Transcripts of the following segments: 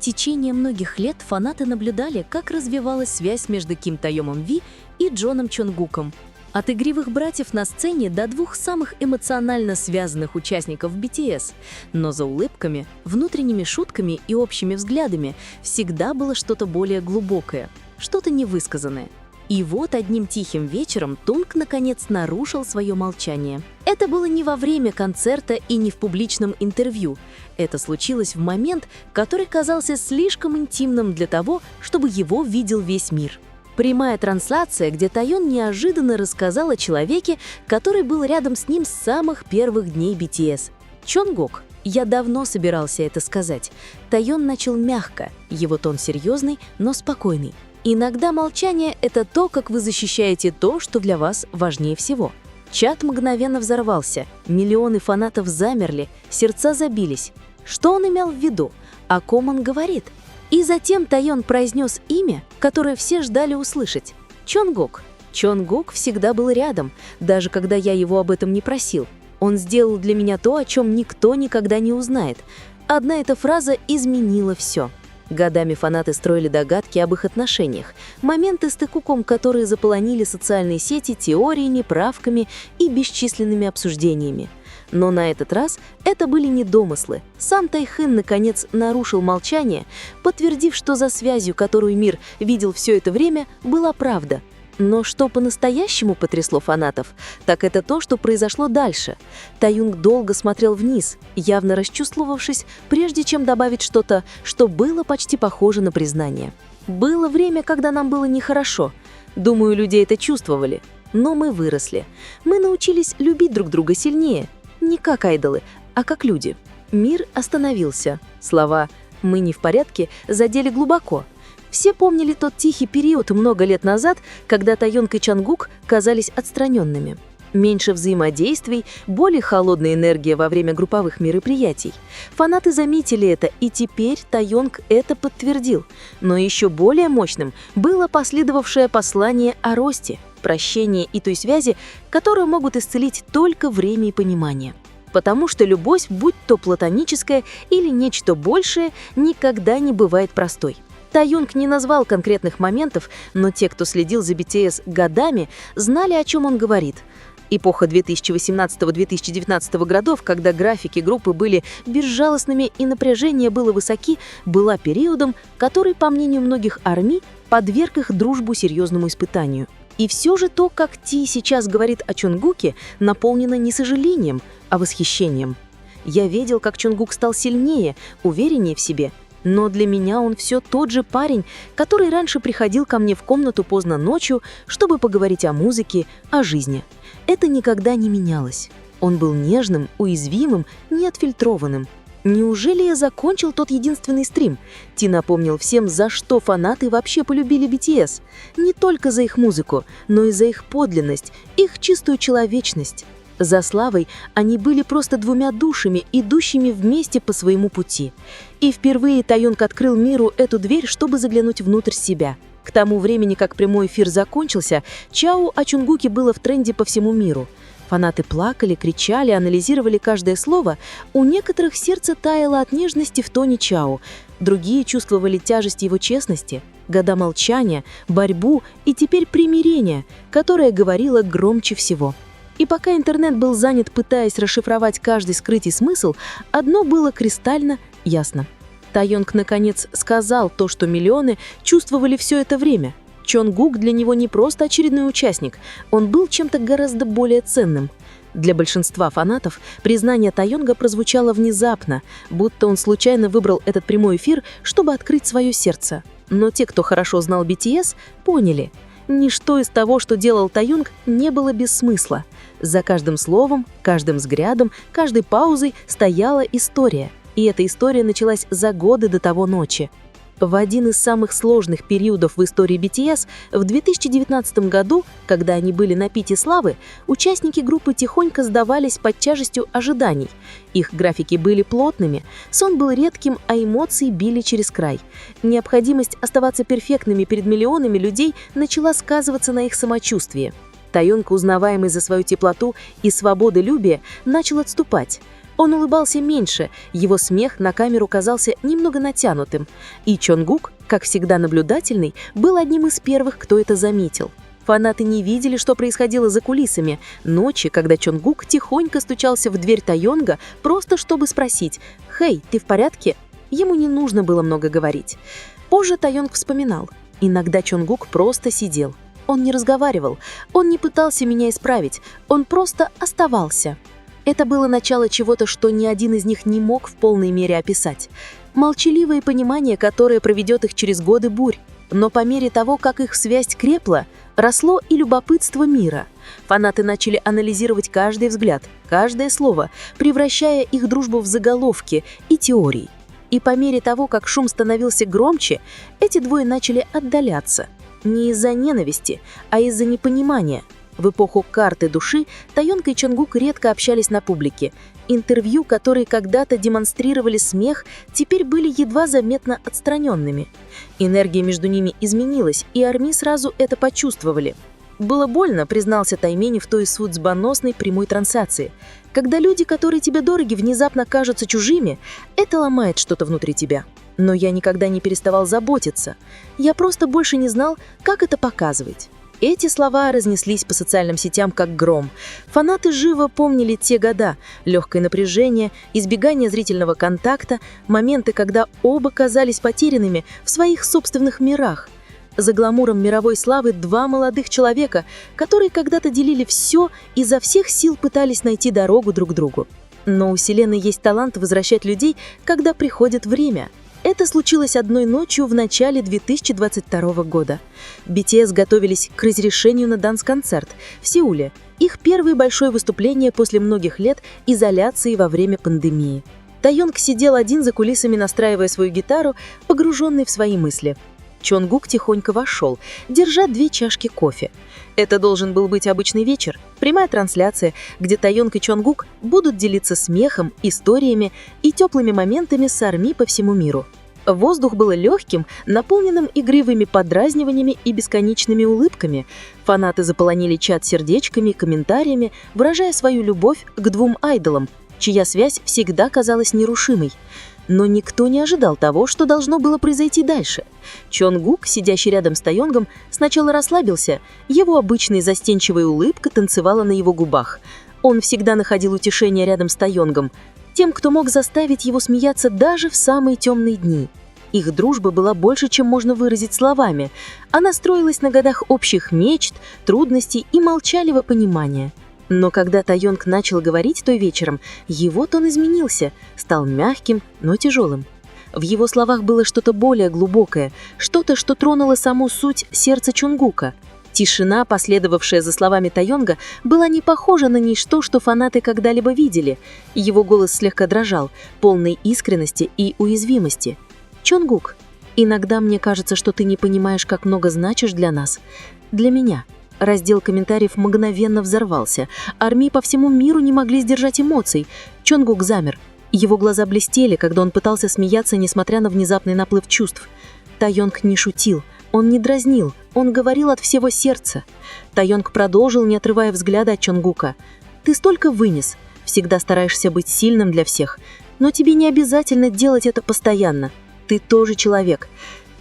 течение многих лет фанаты наблюдали, как развивалась связь между Ким Тайомом Ви и Джоном Чонгуком. От игривых братьев на сцене до двух самых эмоционально связанных участников BTS. Но за улыбками, внутренними шутками и общими взглядами всегда было что-то более глубокое, что-то невысказанное. И вот одним тихим вечером Тунг наконец нарушил свое молчание. Это было не во время концерта и не в публичном интервью. Это случилось в момент, который казался слишком интимным для того, чтобы его видел весь мир. Прямая трансляция, где Тайон неожиданно рассказал о человеке, который был рядом с ним с самых первых дней BTS. Чонгук. Я давно собирался это сказать. Тайон начал мягко, его тон серьезный, но спокойный. Иногда молчание – это то, как вы защищаете то, что для вас важнее всего. Чат мгновенно взорвался, миллионы фанатов замерли, сердца забились. Что он имел в виду? О ком он говорит? И затем Тайон произнес имя, которое все ждали услышать. Чонгук. Чонгук всегда был рядом, даже когда я его об этом не просил. Он сделал для меня то, о чем никто никогда не узнает. Одна эта фраза изменила все. Годами фанаты строили догадки об их отношениях, моменты с Тэкуком, которые заполонили социальные сети теориями, правками и бесчисленными обсуждениями. Но на этот раз это были не домыслы. Сам Тайхын наконец нарушил молчание, подтвердив, что за связью, которую мир видел все это время, была правда. Но что по-настоящему потрясло фанатов, так это то, что произошло дальше. Тайюнг долго смотрел вниз, явно расчувствовавшись, прежде чем добавить что-то, что было почти похоже на признание. Было время, когда нам было нехорошо. Думаю, люди это чувствовали. Но мы выросли. Мы научились любить друг друга сильнее. Не как айдолы, а как люди. Мир остановился. Слова «мы не в порядке» задели глубоко. Все помнили тот тихий период много лет назад, когда Тайонг и Чонгук казались отстраненными. Меньше взаимодействий, более холодная энергия во время групповых мероприятий. Фанаты заметили это, и теперь Тайонг это подтвердил. Но еще более мощным было последовавшее послание о росте, прощении и той связи, которую могут исцелить только время и понимание. Потому что любовь, будь то платоническая или нечто большее, никогда не бывает простой. Тайонг не назвал конкретных моментов, но те, кто следил за BTS годами, знали, о чем он говорит. Эпоха 2018-2019 годов, когда графики группы были безжалостными и напряжение было высоки, была периодом, который, по мнению многих армий, подверг их дружбу серьезному испытанию. И все же то, как Ти сейчас говорит о Чонгуке, наполнено не сожалением, а восхищением. Я видел, как Чонгук стал сильнее, увереннее в себе. Но для меня он все тот же парень, который раньше приходил ко мне в комнату поздно ночью, чтобы поговорить о музыке, о жизни. Это никогда не менялось. Он был нежным, уязвимым, неотфильтрованным. Неужели я закончил тот единственный стрим? Ти напомнил всем, за что фанаты вообще полюбили BTS. Не только за их музыку, но и за их подлинность, их чистую человечность. За славой они были просто двумя душами, идущими вместе по своему пути. И впервые Тайонг открыл миру эту дверь, чтобы заглянуть внутрь себя. К тому времени, как прямой эфир закончился, Чао о Чонгуке было в тренде по всему миру. Фанаты плакали, кричали, анализировали каждое слово. У некоторых сердце таяло от нежности в тоне Чао. Другие чувствовали тяжесть его честности, года молчания, борьбу и теперь примирение, которое говорило громче всего. И пока интернет был занят, пытаясь расшифровать каждый скрытый смысл, одно было кристально ясно. Тайонг наконец сказал то, что миллионы чувствовали все это время. Чонгук для него не просто очередной участник, он был чем-то гораздо более ценным. Для большинства фанатов признание Тайонга прозвучало внезапно, будто он случайно выбрал этот прямой эфир, чтобы открыть свое сердце. Но те, кто хорошо знал BTS, поняли – ничто из того, что делал Тайонг, не было без смысла. За каждым словом, каждым взглядом, каждой паузой стояла история. И эта история началась за годы до того ночи. В один из самых сложных периодов в истории BTS, в 2019 году, когда они были на пике славы, участники группы тихонько сдавались под тяжестью ожиданий. Их графики были плотными, сон был редким, а эмоции били через край. Необходимость оставаться перфектными перед миллионами людей начала сказываться на их самочувствии. Тайонг, узнаваемый за свою теплоту и свободолюбие, начал отступать. Он улыбался меньше, его смех на камеру казался немного натянутым, и Чонгук, как всегда наблюдательный, был одним из первых, кто это заметил. Фанаты не видели, что происходило за кулисами. Ночи, когда Чонгук тихонько стучался в дверь Тайонга, просто чтобы спросить: «Хэй, ты в порядке?» Ему не нужно было много говорить. Позже Тайонг вспоминал: иногда Чонгук просто сидел. Он не разговаривал, он не пытался меня исправить, он просто оставался. Это было начало чего-то, что ни один из них не мог в полной мере описать. Молчаливое понимание, которое проведет их через годы бурь. Но по мере того, как их связь крепла, росло и любопытство мира. Фанаты начали анализировать каждый взгляд, каждое слово, превращая их дружбу в заголовки и теории. И по мере того, как шум становился громче, эти двое начали отдаляться. Не из-за ненависти, а из-за непонимания. В эпоху карты души Тайонг и Чонгук редко общались на публике. Интервью, которые когда-то демонстрировали смех, теперь были едва заметно отстраненными. Энергия между ними изменилась, и армии сразу это почувствовали. «Было больно», — признался Таймени в той судьбоносной прямой трансляции. «Когда люди, которые тебе дороги, внезапно кажутся чужими, это ломает что-то внутри тебя. Но я никогда не переставал заботиться. Я просто больше не знал, как это показывать». Эти слова разнеслись по социальным сетям как гром. Фанаты живо помнили те года: легкое напряжение, избегание зрительного контакта, моменты, когда оба казались потерянными в своих собственных мирах. За гламуром мировой славы два молодых человека, которые когда-то делили все и изо всех сил пытались найти дорогу друг к другу. Но у Вселенной есть талант возвращать людей, когда приходит время. Это случилось одной ночью в начале 2022 года. BTS готовились к разрешению на данс-концерт в Сеуле. Их первое большое выступление после многих лет изоляции во время пандемии. Тайонг сидел один за кулисами, настраивая свою гитару, погруженный в свои мысли. Чонгук тихонько вошел, держа 2 чашки кофе. Это должен был быть обычный вечер, прямая трансляция, где Тайонг и Чонгук будут делиться смехом, историями и теплыми моментами с армией по всему миру. Воздух был легким, наполненным игривыми подразниваниями и бесконечными улыбками. Фанаты заполонили чат сердечками и комментариями, выражая свою любовь к двум айдолам, чья связь всегда казалась нерушимой. Но никто не ожидал того, что должно было произойти дальше. Чонгук, сидящий рядом с Тайонгом, сначала расслабился, его обычная застенчивая улыбка танцевала на его губах. Он всегда находил утешение рядом с Тайонгом, тем, кто мог заставить его смеяться даже в самые темные дни. Их дружба была больше, чем можно выразить словами. Она строилась на годах общих мечт, трудностей и молчаливого понимания. Но когда Тайонг начал говорить той вечером, его тон изменился, стал мягким, но тяжелым. В его словах было что-то более глубокое, что-то, что тронуло саму суть сердца Чонгука. Тишина, последовавшая за словами Тайонга, была не похожа на ничто, что фанаты когда-либо видели. Его голос слегка дрожал, полный искренности и уязвимости. «Чонгук, иногда мне кажется, что ты не понимаешь, как много значишь для нас. Для меня». Раздел комментариев мгновенно взорвался. Армии по всему миру не могли сдержать эмоций. Чонгук замер. Его глаза блестели, когда он пытался смеяться, несмотря на внезапный наплыв чувств. Тайонг не шутил, он не дразнил, он говорил от всего сердца. Тайонг продолжил, не отрывая взгляда от Чонгука. «Ты столько вынес, всегда стараешься быть сильным для всех, но тебе не обязательно делать это постоянно. Ты тоже человек».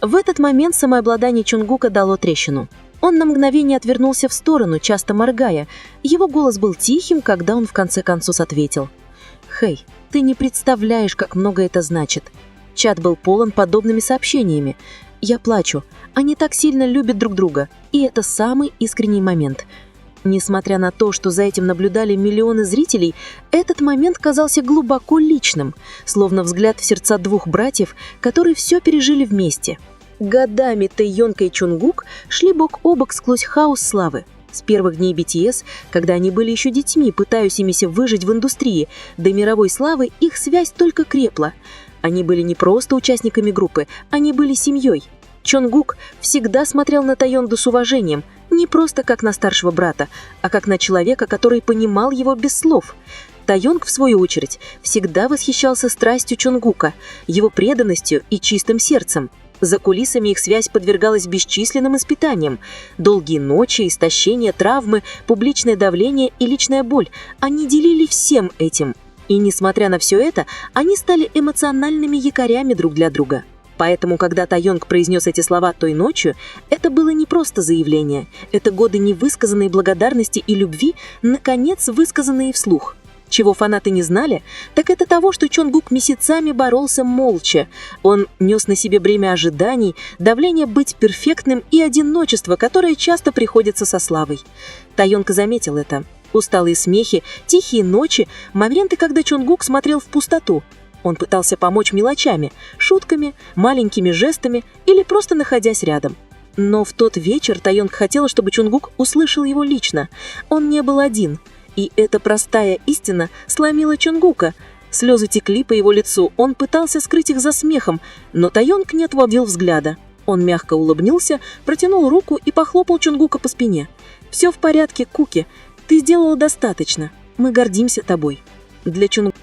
В этот момент самообладание Чонгука дало трещину. Он на мгновение отвернулся в сторону, часто моргая. Его голос был тихим, когда он в конце концов ответил: «Хэй, ты не представляешь, как много это значит». Чат был полон подобными сообщениями. «Я плачу. Они так сильно любят друг друга. И это самый искренний момент». Несмотря на то, что за этим наблюдали миллионы зрителей, этот момент казался глубоко личным, словно взгляд в сердца двух братьев, которые все пережили вместе. Годами Тайонг и Чонгук шли бок о бок сквозь хаос славы. С первых дней BTS, когда они были еще детьми, пытающимися выжить в индустрии, до мировой славы их связь только крепла. Они были не просто участниками группы, они были семьей. Чонгук всегда смотрел на Тайонга с уважением, не просто как на старшего брата, а как на человека, который понимал его без слов. Тайонг, в свою очередь, всегда восхищался страстью Чонгука, его преданностью и чистым сердцем. За кулисами их связь подвергалась бесчисленным испытаниям. Долгие ночи, истощение, травмы, публичное давление и личная боль. Они делили всем этим. И несмотря на все это, они стали эмоциональными якорями друг для друга. Поэтому, когда Тайонг произнес эти слова той ночью, это было не просто заявление. Это годы невысказанной благодарности и любви, наконец высказанные вслух. Чего фанаты не знали, так это того, что Чонгук месяцами боролся молча. Он нес на себе бремя ожиданий, давление быть перфектным и одиночество, которое часто приходится со славой. Тайонг заметил это. Усталые смехи, тихие ночи, моменты, когда Чонгук смотрел в пустоту. Он пытался помочь мелочами, шутками, маленькими жестами или просто находясь рядом. Но в тот вечер Тайонг хотел, чтобы Чонгук услышал его лично. Он не был один. И эта простая истина сломила Чонгука. Слезы текли по его лицу, он пытался скрыть их за смехом, но Тайонг не отводил взгляда. Он мягко улыбнулся, протянул руку и похлопал Чонгука по спине. «Все в порядке, Куки. Ты сделала достаточно. Мы гордимся тобой». Для Чонгука